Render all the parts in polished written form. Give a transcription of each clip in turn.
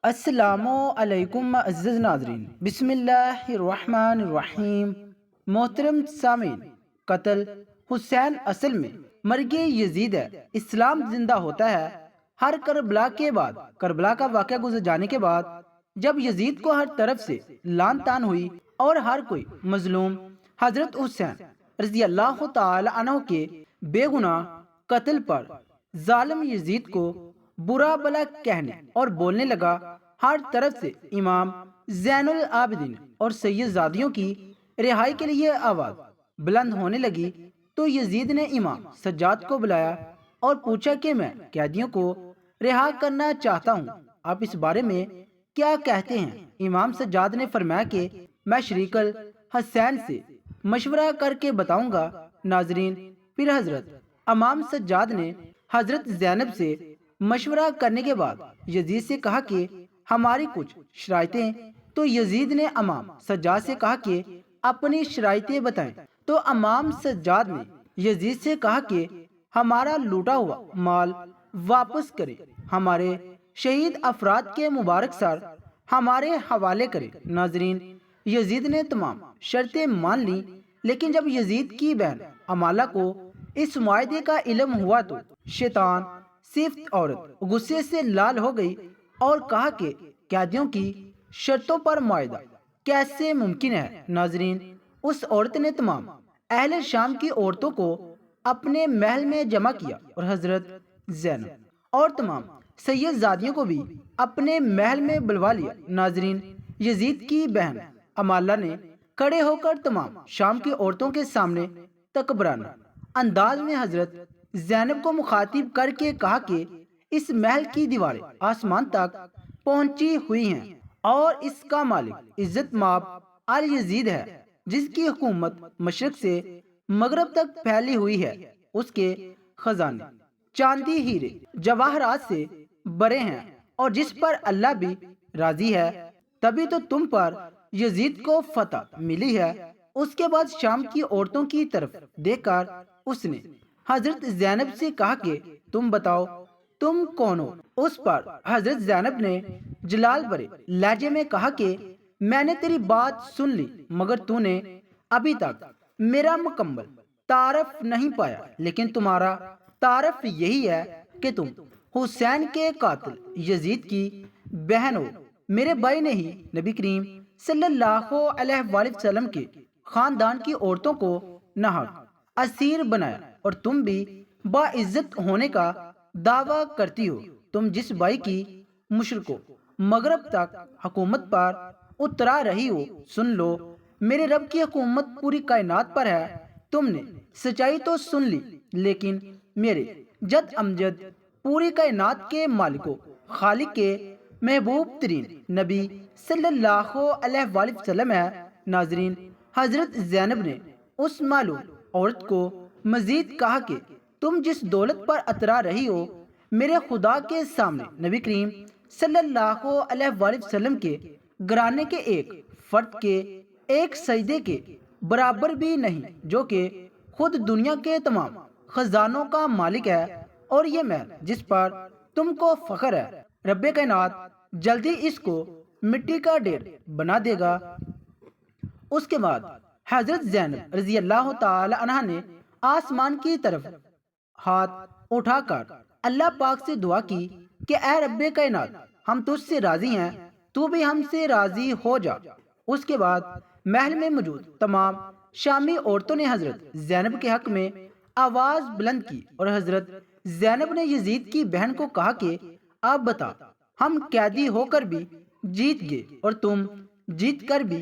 السلام علیکم عزیز ناظرین، بسم اللہ الرحمن الرحیم۔ محترم سامعین، قتل حسین اصل میں مرگ یزید ہے۔ اسلام زندہ ہوتا ہے ہر کربلا کے بعد۔ کربلا کا واقعہ گزر جانے کے بعد جب یزید کو ہر طرف سے لعن طعن ہوئی اور ہر کوئی مظلوم حضرت حسین رضی اللہ تعالی عنہ کے بے گناہ قتل پر ظالم یزید کو برا بلا کہنے اور بولنے لگا، ہر طرف سے امام زین العابدین اور سید زادیوں کی رہائی کے لیے آواز بلند ہونے لگی، تو یزید نے امام سجاد کو بلایا اور پوچھا کہ میں قیدیوں کو رہا کرنا چاہتا ہوں، آپ اس بارے میں کیا کہتے ہیں؟ امام سجاد نے فرمایا کہ میں شریک الحسین سے مشورہ کر کے بتاؤں گا۔ ناظرین، پھر حضرت امام سجاد نے حضرت زینب سے مشورہ کرنے کے بعد یزید سے کہا کہ ہماری کچھ شرائطیں، تو یزید نے امام سجاد سے کہا کہ اپنی شرائطیں بتائیں، تو امام سجاد نے یزید سے کہا کہ ہمارا لوٹا ہوا مال واپس کرے، ہمارے شہید افراد کے مبارک سر ہمارے حوالے کرے۔ ناظرین، یزید نے تمام شرطیں مان لی، لیکن جب یزید کی بہن امالہ کو اس معاہدے کا علم ہوا تو شیطان صفت عورت غصے سے لال ہو گئی اور کہا کہ قیدیوں کی شرطوں پر معاہدہ کیسے ممکن ہے؟ ناظرین، اس عورت نے تمام اہل شام کی عورتوں کو اپنے محل میں جمع کیا اور حضرت زینب اور تمام سید زادیوں کو بھی اپنے محل میں بلوا لیا۔ ناظرین، یزید کی بہن امالہ نے کھڑے ہو کر تمام شام کی عورتوں کے سامنے تکبرانہ انداز میں حضرت زینب کو مخاطب کر کے کہا کہ اس محل کی دیواریں آسمان تک پہنچی ہوئی ہیں اور اس کا مالک عزت مآب الیزید ہے، جس کی حکومت مشرق سے مغرب تک پھیلی ہوئی ہے، اس کے خزانے چاندی ہیرے جواہرات سے بھرے ہیں اور جس پر اللہ بھی راضی ہے، تبھی تو تم پر یزید کو فتح ملی ہے۔ اس کے بعد شام کی عورتوں کی طرف دیکھ کر اس نے حضرت زینب سے کہا کہ تم بتاؤ تم کون ہو؟ اس پر حضرت زینب نے جلال برے لہجے میں کہا کہ میں نے تیری بات سن لی، مگر تو نے ابھی تک میرا مکمل تعارف نہیں پایا، لیکن تمہارا تعارف یہی ہے کہ تم حسین کے قاتل یزید کی بہن ہو۔ میرے بھائی نے ہی نبی کریم صلی اللہ علیہ وآلہ وسلم کے خاندان کی عورتوں کو ناحق اسیر بنایا اور تم بھی باعزت ہونے کا دعویٰ کرتی ہو۔ تم جس بھائی کی مشرقوں مغرب تک حکومت پر اترا رہی ہو، سن لو، میرے رب کی حکومت پوری کائنات پر ہے۔ تم نے سچائی تو سن لی، لیکن میرے جد امجد پوری کائنات کے مالک و خالق کے محبوب ترین نبی صلی اللہ علیہ وآلہ وسلم ہے۔ ناظرین، حضرت زینب نے اس معلوم عورت کو مزید کہا کہ تم جس دولت پر اترا رہی ہو، میرے خدا کے سامنے نبی کریم صلی اللہ علیہ وآلہ وسلم کے گھرانے کے ایک فرد کے ایک سجدے کے برابر بھی نہیں، جو کہ خود دنیا کے تمام خزانوں کا مالک ہے، اور یہ محل جس پر تم کو فخر ہے، رب کائنات جلدی اس کو مٹی کا ڈھیر بنا دے گا۔ اس کے بعد حضرت زینب رضی اللہ تعالی عنہ نے آسمان کی طرف ہاتھ اٹھا کر اللہ پاک سے دعا کی کہ اے رب کائنات، ہم تجھ سے راضی ہیں، تو بھی ہم سے راضی ہو جا۔ اس کے بعد محل میں موجود تمام شامی عورتوں نے حضرت زینب کے حق میں آواز بلند کی اور حضرت زینب نے یزید کی بہن کو کہا کہ آپ بتا، ہم قیدی ہو کر بھی جیت گئے اور تم جیت کر بھی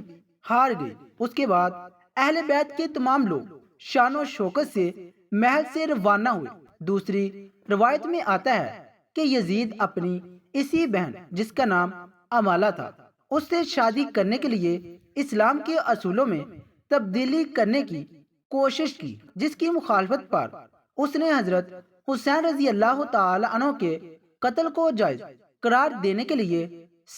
ہار گئے۔ اس کے بعد اہل بیت کے تمام لوگ شان و شوکت سے محل سے روانہ ہوئے۔ دوسری روایت میں آتا ہے کہ یزید اپنی اسی بہن جس کا نام امالہ تھا، اس سے شادی کرنے کے لیے اسلام کے اصولوں میں تبدیلی کرنے کی کوشش کی، جس کی مخالفت پر اس نے حضرت حسین رضی اللہ تعالی عنہ کے قتل کو جائز قرار دینے کے لیے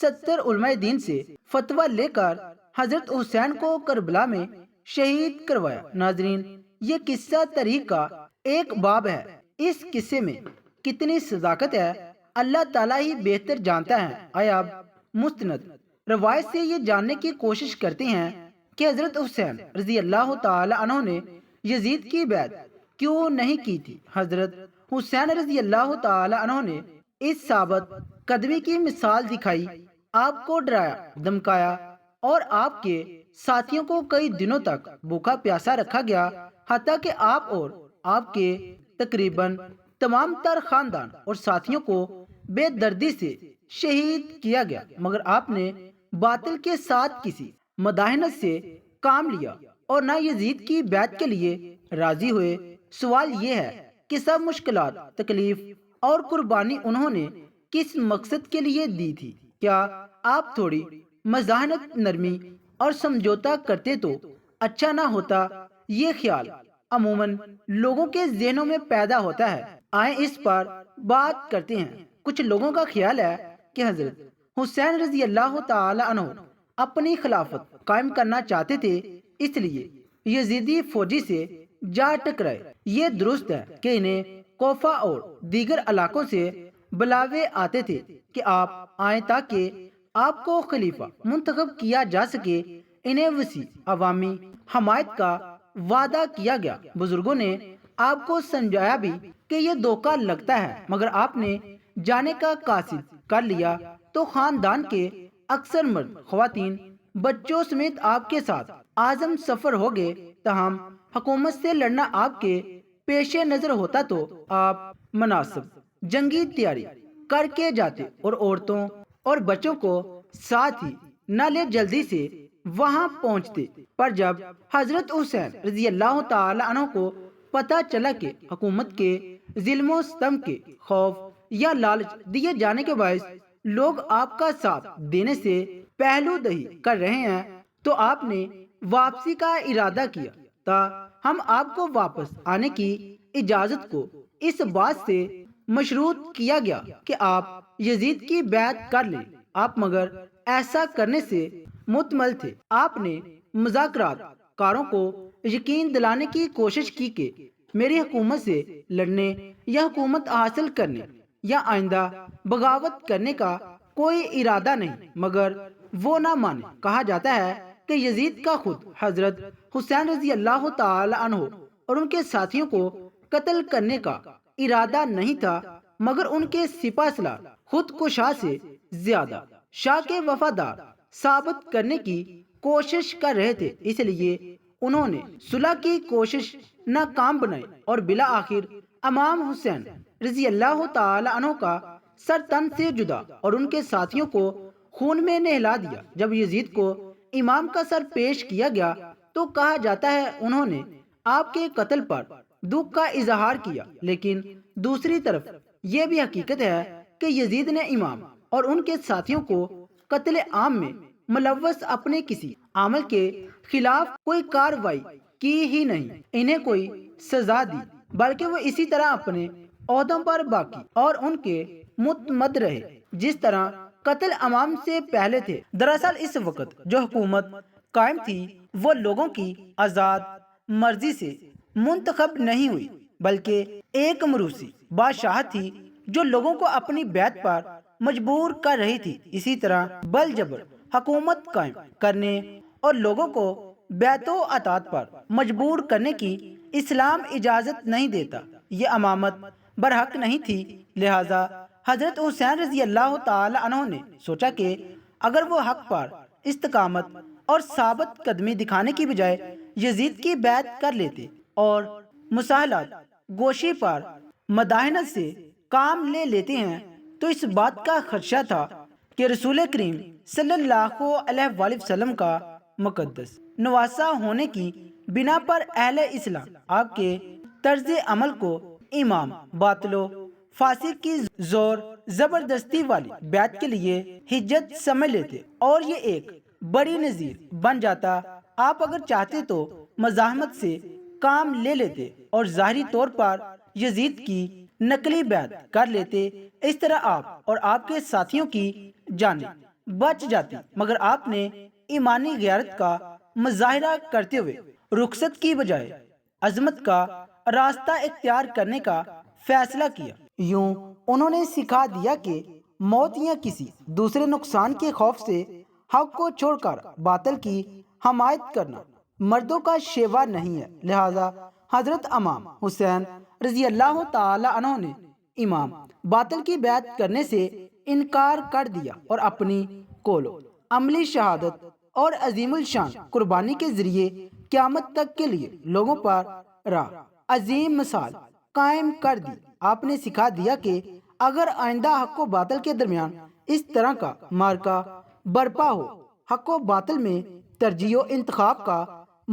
70 علماء دین سے فتویٰ لے کر حضرت حسین کو کربلا میں شہید کروایا۔ ناظرین، یہ قصہ تاریخ کا ایک باب ہے، اس قصے میں کتنی صداقت ہے اللہ تعالیٰ ہی بہتر جانتا ہے۔ آیا اب مستند روایت سے یہ جاننے کی کوشش کرتے ہیں کہ حضرت حسین رضی اللہ تعالی عنہ نے یزید کی بیعت کیوں نہیں کی تھی۔ حضرت حسین رضی اللہ تعالی عنہ نے اس ثابت قدمی کی مثال دکھائی، آپ کو ڈرایا دھمکایا اور آپ کے ساتھیوں کو کئی دنوں تک بھوکا پیاسا رکھا گیا، حتیٰ کہ آپ اور آپ کے تقریباً تمام تر خاندان اور ساتھیوں کو بے دردی سے شہید کیا گیا، مگر آپ نے باطل کے ساتھ کسی مداہنت سے کام لیا اور نہ یزید کی بیعت کے لیے راضی ہوئے۔ سوال یہ ہے کہ سب مشکلات، تکلیف اور قربانی انہوں نے کس مقصد کے لیے دی تھی؟ کیا آپ تھوڑی مزاحمت، نرمی اور سمجھوتا کرتے تو اچھا نہ ہوتا؟ یہ خیال عموماً لوگوں کے ذہنوں میں پیدا ہوتا ہے۔ آئیں اس پر بات کرتے ہیں۔ کچھ لوگوں کا خیال ہے کہ حضرت حسین رضی اللہ تعالی عنہ اپنی خلافت قائم کرنا چاہتے تھے، اس لیے یزیدی فوجی سے جا ٹکرائے۔ یہ درست ہے کہ انہیں کوفہ اور دیگر علاقوں سے بلاوے آتے تھے کہ آپ آئیں تاکہ آپ کو خلیفہ منتخب کیا جا سکے۔ انہیں وسیع عوامی حمایت کا وعدہ کیا گیا۔ بزرگوں نے آپ کو سمجھایا بھی کہ یہ دھوکہ لگتا ہے، مگر آپ نے جانے کا قاصد کر لیا تو خاندان کے اکثر مرد، خواتین، بچوں سمیت آپ کے ساتھ اعظم سفر ہو گئے۔ تاہم حکومت سے لڑنا آپ کے پیش نظر ہوتا تو آپ مناسب جنگی تیاری کر کے جاتے اور عورتوں اور بچوں کو ساتھ ہی نہ لے جلدی سے وہاں پہنچتے۔ پر جب حضرت حسین رضی اللہ تعالی عنہ کو پتہ چلا کہ حکومت کے ظلم و ستم کے خوف یا لالچ دیے جانے کے باعث لوگ آپ کا ساتھ دینے سے پہلو دہی کر رہے ہیں، تو آپ نے واپسی کا ارادہ کیا۔ ہم آپ کو واپس آنے کی اجازت کو اس بات سے مشروط کیا گیا کہ آپ یزید کی بیعت کر لیں۔ آپ مگر ایسا کرنے سے متمل تھے۔ آپ نے مذاکرات کاروں کو یقین دلانے کی کوشش کی کہ میری حکومت سے لڑنے یا حکومت حاصل کرنے یا آئندہ بغاوت کرنے کا کوئی ارادہ نہیں، مگر وہ نہ مانے۔ کہا جاتا ہے کہ یزید کا خود حضرت حسین رضی اللہ تعالی عنہ اور ان کے ساتھیوں کو قتل کرنے کا ارادہ نہیں تھا، مگر ان کے سپہ سالار خود کو شاہ سے زیادہ شاہ کے وفادار ثابت کرنے کی کوشش کر رہے تھے، اس لیے انہوں نے صلح کی کوشش ناکام بنائی اور بالآخر امام حسین رضی اللہ تعالی عنہ کا سر تن سے جدا اور ان کے ساتھیوں کو خون میں نہلا دیا۔ جب یزید کو امام کا سر پیش کیا گیا تو کہا جاتا ہے انہوں نے آپ کے قتل پر دکھ کا اظہار کیا، لیکن دوسری طرف یہ بھی حقیقت ہے کہ یزید نے امام اور ان کے ساتھیوں کو قتل عام میں ملوث اپنے کسی عمل کے خلاف کوئی کارروائی کی ہی نہیں، انہیں کوئی سزا دی، بلکہ وہ اسی طرح اپنے عہدوں پر باقی اور ان کے متمد رہے جس طرح قتل عام سے پہلے تھے۔ دراصل اس وقت جو حکومت قائم تھی وہ لوگوں کی آزاد مرضی سے منتخب نہیں ہوئی، بلکہ ایک موروثی بادشاہت تھی جو لوگوں کو اپنی بیعت پر مجبور کر رہی تھی۔ اسی طرح بل جبر حکومت قائم کرنے اور لوگوں کو بیعت و اطاعت پر مجبور کرنے کی اسلام اجازت نہیں دیتا۔ یہ امامت برحق نہیں تھی، لہذا حضرت حسین رضی اللہ تعالی عنہ نے سوچا کہ اگر وہ حق پر استقامت اور ثابت قدمی دکھانے کی بجائے یزید کی بیعت کر لیتے اور مصالحت گوشی پر مداہنت سے کام لے لیتے ہیں، تو اس بات کا خدشہ تھا کہ رسول کریم صلی اللہ علیہ وآلہ وسلم کا مقدس نواسہ ہونے کی بنا پر اہل اسلام آپ کے طرز عمل کو امام باطل و فاسق کی زور زبردستی والی بیعت کے لیے حجت سمجھ لیتے اور یہ ایک بڑی نظیر بن جاتا۔ آپ اگر چاہتے تو مزاحمت سے کام لے لیتے اور ظاہری طور پر یزید کی نقلی بیعت کر لیتے، اس طرح آپ اور آپ کے ساتھیوں کی جانیں بچ جاتی، مگر آپ نے ایمانی غیرت کا مظاہرہ کرتے ہوئے رخصت کی بجائے عظمت کا راستہ اختیار کرنے کا فیصلہ کیا۔ یوں انہوں نے سکھا دیا کہ موت یا کسی دوسرے نقصان کے خوف سے حق کو چھوڑ کر باطل کی حمایت کرنا مردوں کا شیوا نہیں ہے۔ لہذا حضرت امام حسین رضی اللہ تعالی عنہ نے امام باطل کی بیعت کرنے سے انکار کر دیا اور اپنی قول و عملی شہادت اور عظیم الشان قربانی کے ذریعے قیامت تک کے لیے لوگوں پر راہ عظیم مثال قائم کر دی۔ آپ نے سکھا دیا کہ اگر آئندہ حق و باطل کے درمیان اس طرح کا مارکا برپا ہو، حق و باطل میں ترجیح و انتخاب کا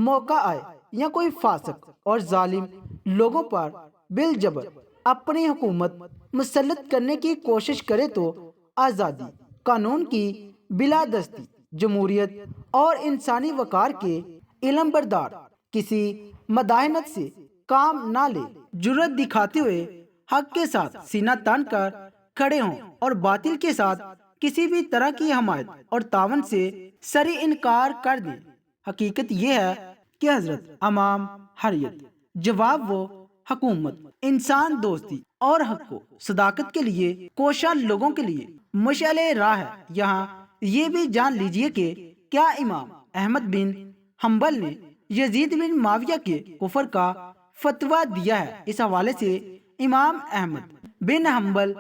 موقع آئے یا کوئی فاسق اور ظالم لوگوں پر بالجبر اپنی حکومت مسلط کرنے کی کوشش کرے تو آزادی، قانون کی بالادستی، جمہوریت اور انسانی وقار کے علم بردار کسی مداحنت سے کام نہ لے، جرأت دکھاتے ہوئے حق کے ساتھ سینہ تان کر کھڑے ہوں اور باطل کے ساتھ کسی بھی طرح کی حمایت اور تعاون سے سری انکار کر دیں۔ حقیقت یہ ہے کہ حضرت امام حریت جواب و حکومت، انسان دوستی اور حق و صداقت کے لیے کوشاں لوگوں کے لیے مشعل راہ ہے۔ یہاں یہ بھی جان لیجئے کہ کیا امام احمد بن حنبل نے یزید بن معاویہ کے کفر کا فتویٰ دیا ہے؟ اس حوالے سے امام احمد بن حنبل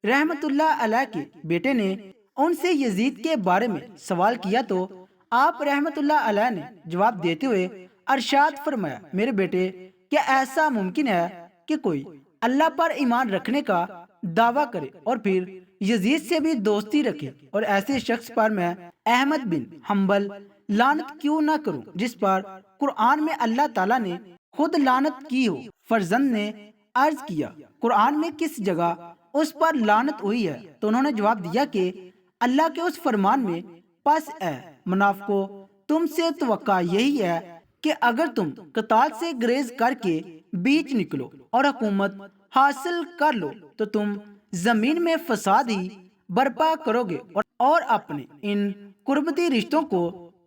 رحمت اللہ علیہ کے بیٹے نے ان سے یزید کے بارے میں سوال کیا تو آپ رحمت اللہ علیہ نے جواب دیتے ہوئے ارشاد فرمایا، میرے بیٹے، کیا ایسا ممکن ہے کہ کوئی اللہ پر ایمان رکھنے کا دعویٰ کرے اور پھر یزید سے بھی دوستی رکھے؟ اور ایسے شخص پر میں احمد بن حنبل لعنت کیوں نہ کروں جس پر قرآن میں اللہ تعالیٰ نے خود لعنت کی ہو؟ فرزند نے عرض کیا، قرآن میں کس جگہ اس پر لعنت ہوئی ہے؟ تو انہوں نے جواب دیا کہ اللہ کے اس فرمان میں، پس اے منافقو، تم سے توقع یہی ہے کہ اگر تم قتال سے گریز کر کے بیچ نکلو اور حکومت حاصل کر لو تو تم زمین میں فساد ہی برپا کرو گے اور اپنے ان قربتی رشتوں کو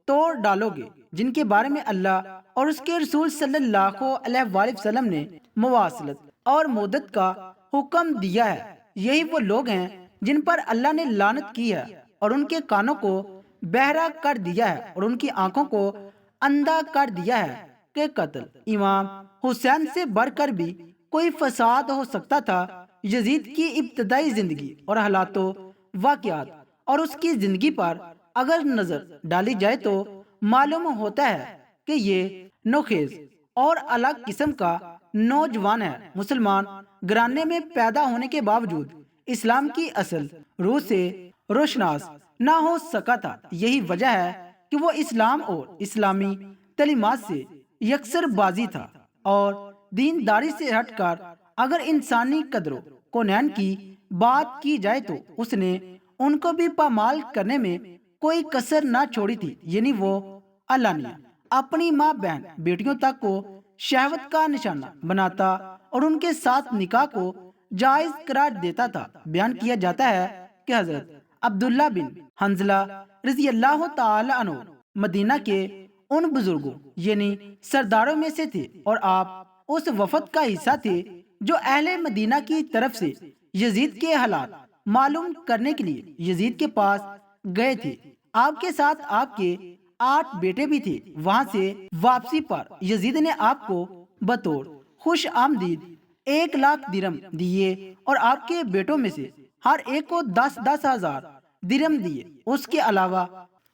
توڑ ڈالو گے جن کے بارے میں اللہ اور اس کے رسول صلی اللہ علیہ وآلہ وسلم نے مواصلت اور مدد کا حکم دیا ہے۔ یہی وہ لوگ ہیں جن پر اللہ نے لعنت کی ہے اور ان کے کانوں کو بہرا کر دیا ہے اور ان کی آنکھوں کو اندھا کر دیا ہے کہ قتل امام حسین سے بڑھ کر بھی کوئی فساد ہو سکتا تھا۔ یزید کی ابتدائی زندگی اور حالات و واقعات اور اس کی زندگی پر اگر نظر ڈالی جائے تو معلوم ہوتا ہے کہ یہ نوخیز اور الگ قسم کا نوجوان ہے۔ مسلمان گھرانے میں پیدا ہونے کے باوجود اسلام کی اصل روح سے روشناس نہ ہو سکا تھا۔ یہی وجہ ہے کہ وہ اسلام اور اسلامی تعلیمات سے یکسر بازی تھا اور دینداری سے ہٹ کر اگر انسانی قدر و کونین کی بات کی جائے تو اس نے ان کو بھی پامال کرنے میں کوئی کسر نہ چھوڑی تھی۔ یعنی وہ علانیہ اپنی ماں بہن بیٹیوں تک کو شہوت کا نشانہ بناتا اور ان کے ساتھ نکاح کو جائز قرار دیتا تھا۔ بیان کیا جاتا ہے کہ حضرت عبداللہ بن حنزلہ رضی اللہ تعالی عنہ مدینہ کے ان بزرگوں یعنی سرداروں میں سے تھے اور آپ اس وفد کا حصہ تھے جو اہل مدینہ کی طرف سے یزید کے حالات معلوم کرنے کے لیے یزید کے پاس گئے تھے۔ آپ کے ساتھ آپ کے 8 بیٹے بھی تھے۔ وہاں سے واپسی پر یزید نے آپ کو بطور خوش آمدید 1,00,000 درم دیے اور آپ کے بیٹوں میں سے ہر ایک کو 10,000 درم دیے۔ اس کے علاوہ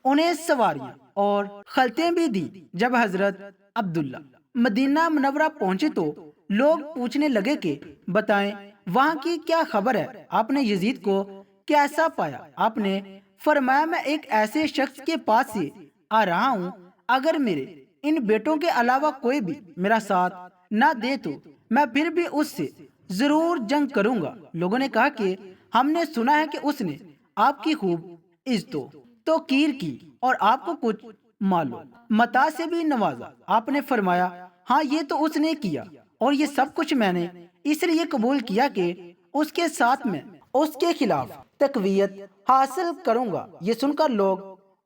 انہیں سواریاں اور خلطیں بھی دی۔ جب حضرت عبداللہ مدینہ منورہ پہنچے تو لوگ پوچھنے لگے کہ بتائیں وہاں کی کیا خبر ہے، آپ نے یزید کو کیسا پایا؟ آپ نے فرمایا، میں ایک ایسے شخص کے پاس سے آ رہا ہوں، اگر میرے ان بیٹوں کے علاوہ کوئی بھی میرا ساتھ نہ دے تو میں پھر بھی اس سے ضرور جنگ کروں گا۔ لوگوں نے کہا کہ ہم نے سنا ہے کہ اس نے آپ کی خوب عزت و توقیر کی اور آپ کو کچھ مال و متاع سے بھی نوازا۔ آپ نے فرمایا، ہاں یہ تو اس نے کیا اور یہ سب کچھ میں نے اس لیے قبول کیا کہ اس کے ساتھ میں اس کے خلاف تقویت حاصل کروں گا۔ یہ سن کر لوگ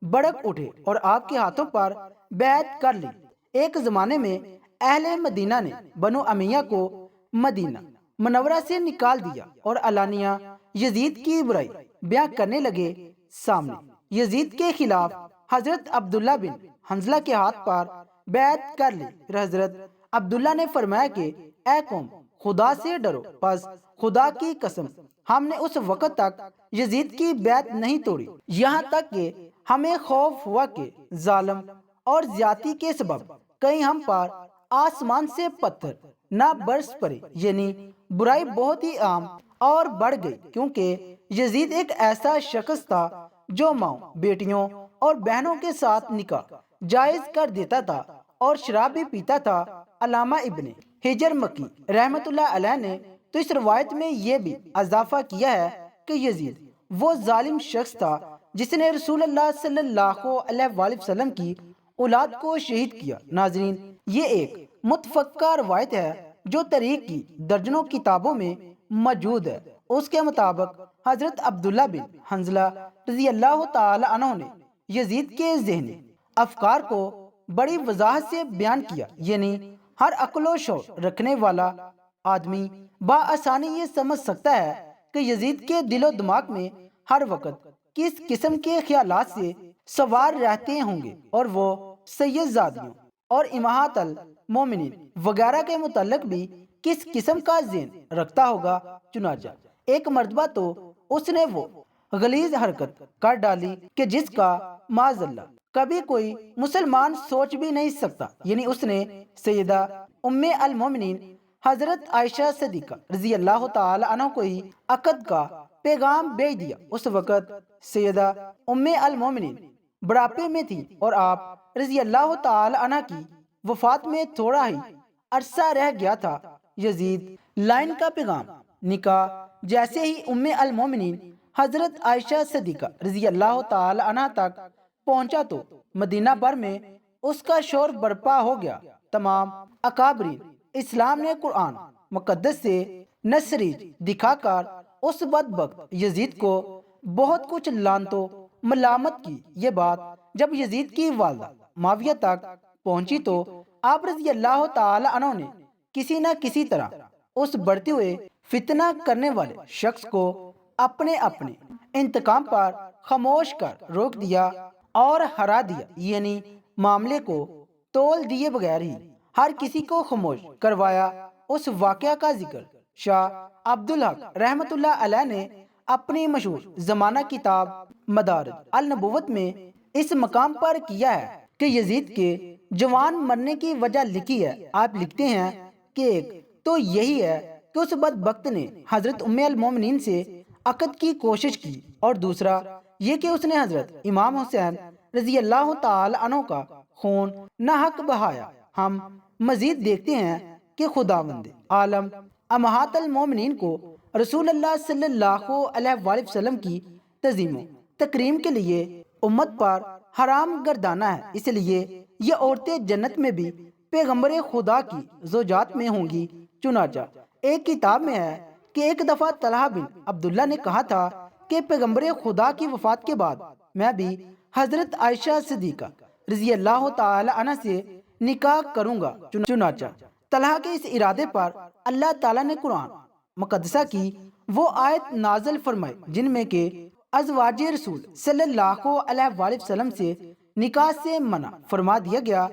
بڑک اٹھے اور آپ کے ہاتھوں پر بیعت کر لی۔ ایک زمانے میں اہل مدینہ نے بنو امیہ کو مدینہ منورہ سے نکال دیا اور علانیہ یزید کی برائی بیان کرنے لگے سامنے یزید کے خلاف حضرت عبداللہ بن حنظلہ کے ہاتھ پر بیعت کر لی۔ پھر حضرت عبداللہ نے فرمایا کہ اے قوم، خدا سے ڈرو۔ پس خدا کی قسم ہم نے اس وقت تک یزید کی بیعت نہیں توڑی یہاں تک کہ ہمیں خوف ہوا کہ ظالم اور زیادتی کے سبب کہیں ہم پر آسمان سے پتھر نہ برس پڑے۔ یعنی برائی بہت ہی عام اور بڑھ گئی، کیونکہ یزید ایک ایسا شخص تھا جو ماں، بیٹیوں اور بہنوں کے ساتھ نکاح جائز کر دیتا تھا اور شراب بھی پیتا تھا۔ علامہ ابن حجر مکی رحمت اللہ علیہ نے تو اس روایت میں یہ بھی اضافہ کیا ہے کہ یزید وہ ظالم شخص تھا جس نے رسول اللہ صلی اللہ علیہ وآلہ وسلم کی اولاد کو شہید کیا۔ ناظرین، یہ ایک متفقہ روایت ہے جو تاریخ کی درجنوں کتابوں میں موجود ہے۔ اس کے مطابق حضرت عبداللہ بن حنظلہ رضی اللہ تعالی عنہ نے یزید کے ذہنی افکار کو بڑی وضاحت سے بیان کیا۔ یعنی ہر عقل و شعور رکھنے والا آدمی بآسانی یہ سمجھ سکتا ہے کہ یزید کے دل و دماغ میں ہر وقت کس قسم کے خیالات سے سوار رہتے ہوں گے، اور وہ سید زادیوں اور امہات المومنین وغیرہ کے متعلق بھی کس قسم کا ذہن رکھتا ہوگا۔ چنانچہ ایک مرتبہ تو اس نے وہ غلیظ حرکت کر ڈالی کہ جس کا معاذ اللہ کبھی کوئی مسلمان سوچ بھی نہیں سکتا۔ یعنی اس نے سیدہ ام المومنین حضرت عائشہ صدیقہ رضی اللہ تعالی عنہ کو ہی عقد کا پیغام بھیج دیا۔ اس وقت سیدہ ام المومنین بڑھاپے میں تھی اور آپ رضی اللہ تعالی عنہ کی وفات میں تھوڑا ہی عرصہ رہ گیا تھا۔ یزید لائن کا پیغام نکاح جیسے ہی ام المومنین حضرت عائشہ صدیقہ رضی اللہ تعالی عنہ تک پہنچا تو مدینہ بھر میں اس کا شور برپا ہو گیا۔ تمام اکابرین اسلام نے قرآن مقدس سے نصریج دکھا کر اس بدبخت یزید کو بہت کچھ لعنت و ملامت کی۔ یہ بات جب یزید کی والدہ معاویہ تک پہنچی تو آپ رضی اللہ تعالی عنہ نے کسی نہ کسی طرح اس بڑھتے ہوئے فتنہ کرنے والے شخص کو اپنے انتقام پر خاموش کر روک دیا اور ہرا دیا۔ یعنی معاملے کو تول دیے بغیر ہی ہر کسی کو خاموش کروایا۔ اس واقعہ کا ذکر شاہ عبدالحق رحمت اللہ علیہ نے اپنی مشہور زمانہ کتاب مدارج النبوت میں اس مقام پر کیا ہے کہ یزید کے جوان مرنے کی وجہ لکھی ہے۔ آپ لکھتے ہیں کہ ایک تو یہی ہے کہ اس بدبخت نے حضرت ام المومنین سے عقد کی کوشش کی، اور دوسرا یہ کہ اس نے حضرت امام حسین رضی اللہ تعالی عنہ کا خون ناحق بہایا۔ ہم مزید دیکھتے ہیں کہ خداوند عالم امہات المومنین کو رسول اللہ صلی اللہ علیہ وآلہ وسلم کی تعظیم و تکریم کے لیے امت پر حرام گردانا ہے۔ اس لیے یہ عورتیں جنت میں بھی پیغمبر خدا کی زوجات میں ہوں گی۔ چنانچہ ایک کتاب میں ہے کہ ایک دفعہ طلحہ بن عبداللہ نے کہا تھا کہ پیغمبر خدا کی وفات کے بعد میں بھی حضرت عائشہ صدیقہ رضی اللہ تعالی عنہ سے نکاح کروں گا۔ چنانچہ طلحہ کے اس ارادے پر اللہ تعالیٰ نے قرآن مقدسہ کی وہ آیت نازل فرمائی جن میں کہ ازواج رسول صلی اللہ علیہ وآلہ وسلم سے نکاح سے منع فرما دیا گیا۔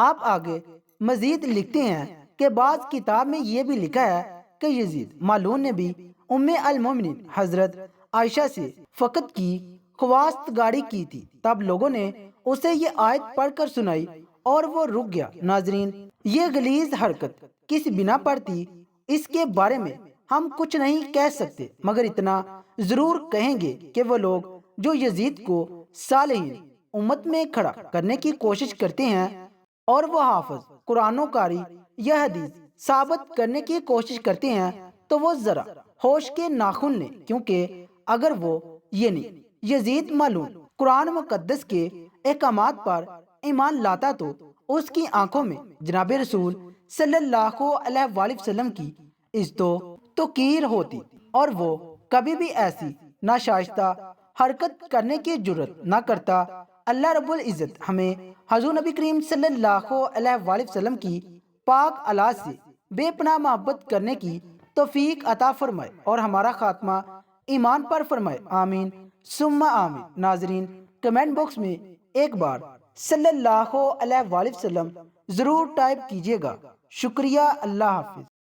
آپ آگے مزید لکھتے ہیں کہ بعض کتاب میں یہ بھی لکھا ہے کہ یزید مالون نے بھی ام المومنین حضرت عائشہ سے فقط کی خواستگاری کی تھی۔ تب لوگوں نے اسے یہ آیت پڑھ کر سنائی اور وہ رک گیا۔ ناظرین، یہ غلیظ حرکت کس بنا پر تھی اس کے بارے میں ہم کچھ نہیں کہہ سکتے، مگر اتنا ضرور کہیں گے کہ وہ لوگ جو یزید کو صالحین امت میں کھڑا کرنے کی کوشش کرتے ہیں اور وہ حافظ قرآن و قاری یا حدیث ثابت کرنے کی کوشش کرتے ہیں تو وہ ذرا ہوش کے ناخن لیں، کیونکہ اگر وہ یعنی یزید مالون قرآن مقدس کے احکامات پر ایمان لاتا تو اس کی آنکھوں میں جناب رسول صلی اللہ علیہ وآلہ وسلم کی عزت و توقیر ہوتی، اور وہ کبھی بھی ایسی ناشائستہ حرکت کرنے کی جرت نہ کرتا۔ اللہ رب العزت ہمیں حضور نبی کریم صلی اللہ علیہ وآلہ وسلم کی پاک اولاد سے بے پناہ محبت کرنے کی توفیق عطا فرمائے اور ہمارا خاتمہ ایمان پر فرمائے آمین ثم آمین۔ ناظرین کمنٹ باکس میں ایک بار صلی اللہ علیہ وآلہ وسلم ضرور ٹائپ کیجئے گا۔ شکریہ، اللہ حافظ۔